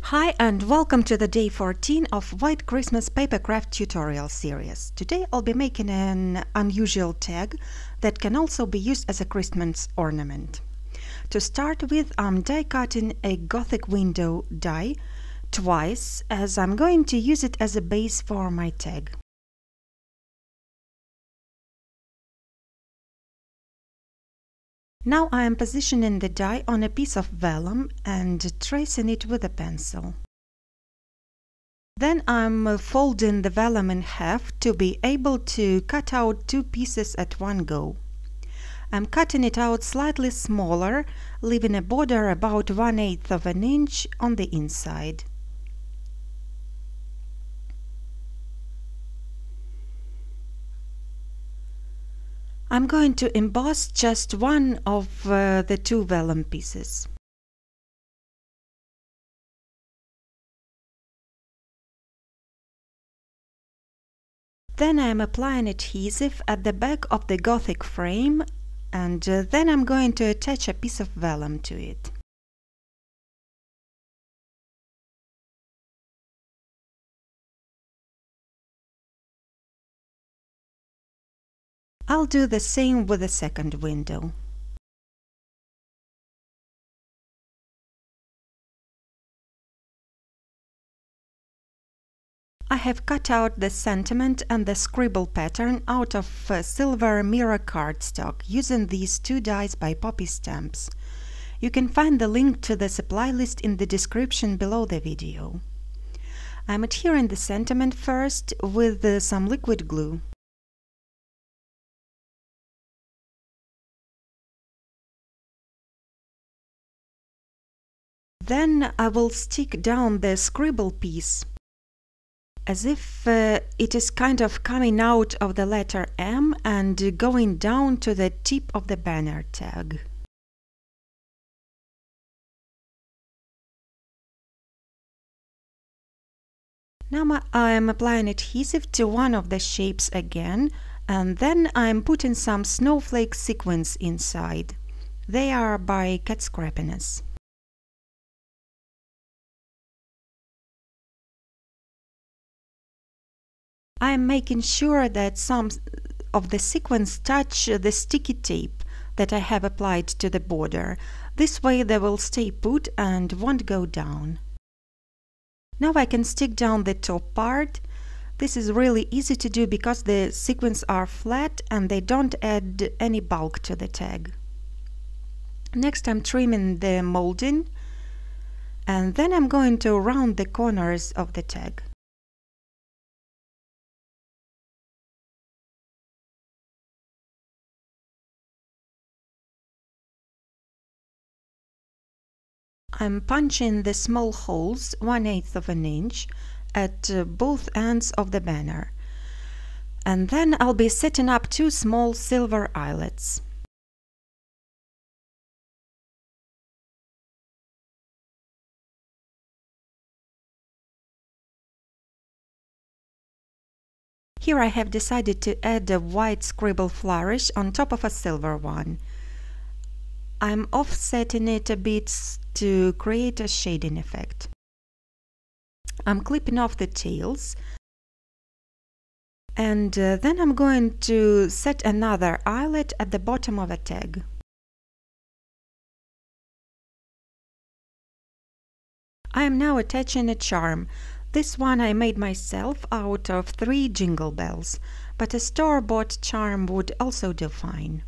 Hi and welcome to the day 14 of White Christmas Papercraft tutorial series. Today I'll be making an unusual tag that can also be used as a Christmas ornament. To start with, I'm die cutting a Gothic window die twice, as I'm going to use it as a base for my tag. Now I am positioning the die on a piece of vellum and tracing it with a pencil. Then I'm folding the vellum in half to be able to cut out two pieces at one go. I'm cutting it out slightly smaller, leaving a border about 1/8 of an inch on the inside. I'm going to emboss just one of the two vellum pieces. Then I'm applying adhesive at the back of the Gothic frame, and then I'm going to attach a piece of vellum to it. I'll do the same with the second window. I have cut out the sentiment and the scribble pattern out of silver mirror cardstock using these two dies by Poppy Stamps. You can find the link to the supply list in the description below the video. I'm adhering the sentiment first with some liquid glue. Then I will stick down the scribble piece as if it is kind of coming out of the letter M and going down to the tip of the banner tag. Now I am applying adhesive to one of the shapes again, and then I am putting some snowflake sequins inside. They are by Cat Scrappiness. I am making sure that some of the sequins touch the sticky tape that I have applied to the border. This way they will stay put and won't go down. Now I can stick down the top part. This is really easy to do because the sequins are flat and they don't add any bulk to the tag. Next I'm trimming the molding, and then I'm going to round the corners of the tag. I'm punching the small holes 1/8 of an inch at both ends of the banner, and then I'll be setting up two small silver eyelets. Here I have decided to add a white scribble flourish on top of a silver one. I'm offsetting it a bit to create a shading effect. I'm clipping off the tails, and then I'm going to set another eyelet at the bottom of a tag. I am now attaching a charm. This one I made myself out of 3 jingle bells, but a store-bought charm would also do fine.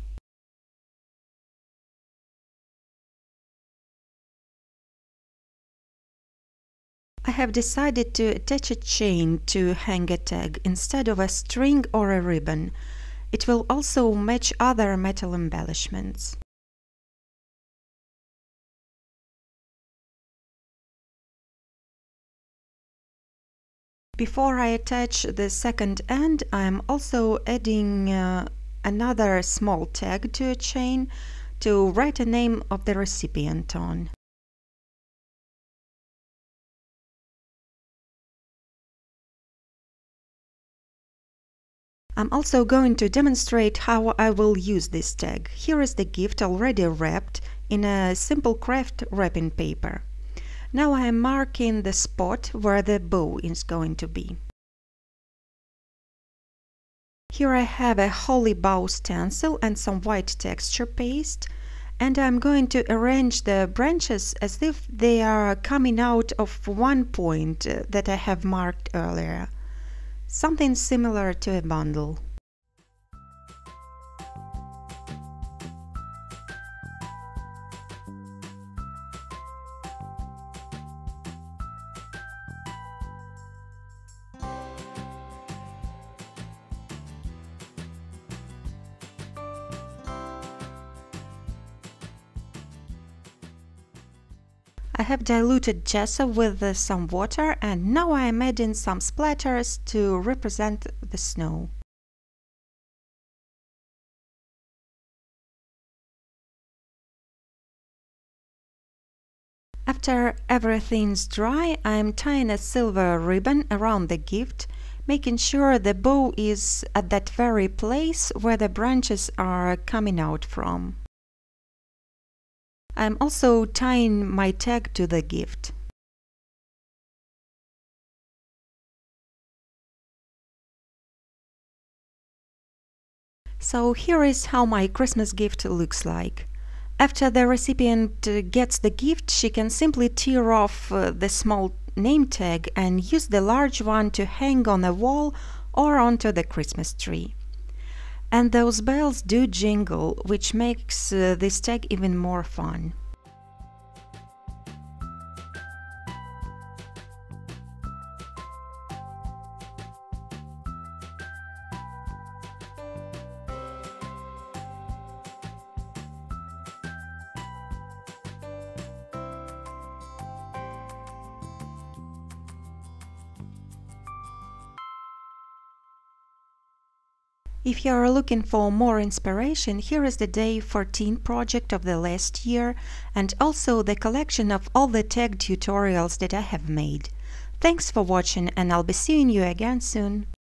I have decided to attach a chain to hang a tag instead of a string or a ribbon. It will also match other metal embellishments. Before I attach the second end, I am also adding another small tag to a chain to write a name of the recipient on. I'm also going to demonstrate how I will use this tag. Here is the gift already wrapped in a simple craft wrapping paper. Now I am marking the spot where the bow is going to be. Here I have a holly bow stencil and some white texture paste, and I'm going to arrange the branches as if they are coming out of one point that I have marked earlier. Something similar to a bundle. I have diluted gesso with some water, and now I am adding some splatters to represent the snow. After everything's dry, I am tying a silver ribbon around the gift, making sure the bow is at that very place where the branches are coming out from. I'm also tying my tag to the gift. So here is how my Christmas gift looks like. After the recipient gets the gift, she can simply tear off the small name tag and use the large one to hang on a wall or onto the Christmas tree. And those bells do jingle, which makes this tag even more fun. If you are looking for more inspiration, here is the Day 14 project of the last year, and also the collection of all the tag tutorials that I have made. Thanks for watching, and I'll be seeing you again soon.